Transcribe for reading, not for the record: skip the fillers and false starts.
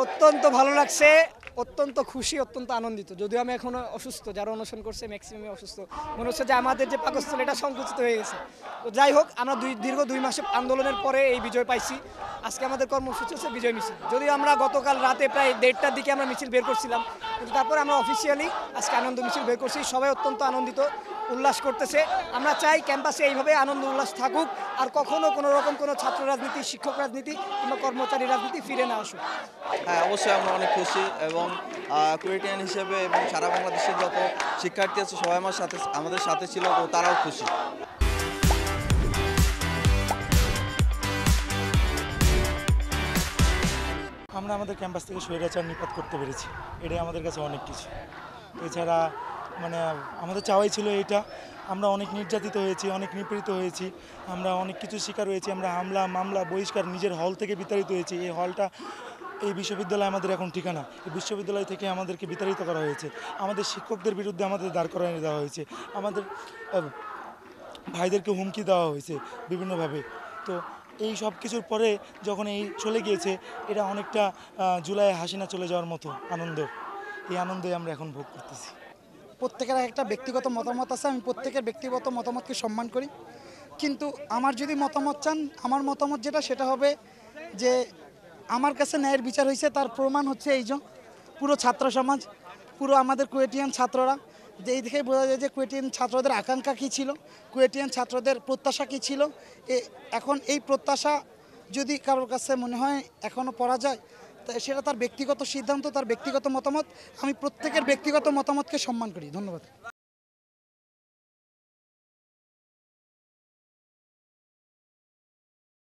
অত্যন্ত ভালো লাগছে, অত্যন্ত খুশি, অত্যন্ত আনন্দিত। যদিও আমি এখনো অসুস্থ, যারা অনশন করছে ম্যাক্সিমামই অসুস্থ। মনে হচ্ছে যে আমাদের যে পাকস্থল এটা সংকুচিত হয়ে গেছে। তো যাই হোক, আমরা দীর্ঘ 2 মাসের আন্দোলনের পরে এই বিজয় পাইছি। আজকে আমাদের কর্মসূচি হচ্ছে বিজয় মিছিল। যদিও আমরা গতকাল রাতে প্রায় 1:30টার দিকে আমরা মিছিল বের করছিলাম, কিন্তু তারপরে আমরা অফিসিয়ালি আজকে আনন্দ মিছিল বের করছি। সবাই অত্যন্ত আনন্দিত, উল্লাস করতেছে। আমরা চাই ক্যাম্পাসে এইভাবে আনন্দ উল্লাস থাকুক, আর কখনো কোনো রকম কোনো ছাত্র রাজনীতি, শিক্ষক রাজনীতি কিংবা কর্মচারী রাজনীতি ফিরে না আসুক। হ্যাঁ, অবশ্যই আমরা অনেক খুশি এবং কুয়েটিয়ান হিসেবে এবং সারা বাংলাদেশের যত শিক্ষার্থী আছে সবাই আমাদের সাথে ছিল, তো তারাও খুশি। আমরা আমাদের ক্যাম্পাস থেকে স্বৈরাচার নিপাত করতে পেরেছি, এটাই আমাদের কাছে অনেক কিছু। এছাড়া মানে আমাদের চাওয়াই ছিল এটা। আমরা অনেক নির্যাতিত হয়েছি, অনেক নিপীড়িত হয়েছি, আমরা অনেক কিছু শিকার হয়েছি। আমরা হামলা, মামলা, বহিষ্কার, নিজের হল থেকে বিতাড়িত হয়েছি। এই হলটা এই বিশ্ববিদ্যালয় আমাদের এখন ঠিকানা। এই বিশ্ববিদ্যালয় থেকে আমাদেরকে বিতাড়িত করা হয়েছে। আমাদের শিক্ষকদের বিরুদ্ধে আমাদের দাঁড় করানো দেওয়া হয়েছে। আমাদের ভাইদেরকে হুমকি দেওয়া হয়েছে বিভিন্নভাবে। তো এই সব কিছুর পরে যখন এই চলে গিয়েছে, এটা অনেকটা জুলাই হাসিনা চলে যাওয়ার মতো আনন্দ। এই আনন্দে আমরা এখন ভোগ করতেছি। প্রত্যেকের একটা ব্যক্তিগত মতামত আছে, আমি প্রত্যেকের ব্যক্তিগত মতামতকে সম্মান করি। কিন্তু আমার যদি মতামত চান, আমার মতামত যেটা সেটা হবে যে আমার কাছে ন্যায়ের বিচার হয়েছে, তার প্রমাণ হচ্ছে এই যে পুরো ছাত্র সমাজ, পুরো আমাদের কুয়েটিয়ান ছাত্ররা, যে এই দেখেই বোঝা যায় যে কুয়েটিয়ান ছাত্রদের আকাঙ্ক্ষা কী ছিল, কুয়েটিয়ান ছাত্রদের প্রত্যাশা কী ছিল। এখন এই প্রত্যাশা যদি কারোর কাছে মনে হয় এখনও পড়া যায়, সেটা তার ব্যক্তিগত সিদ্ধান্ত, তার ব্যক্তিগত মতামত। আমি প্রত্যেকের ব্যক্তিগত মতামতকে সম্মান করি। ধন্যবাদ।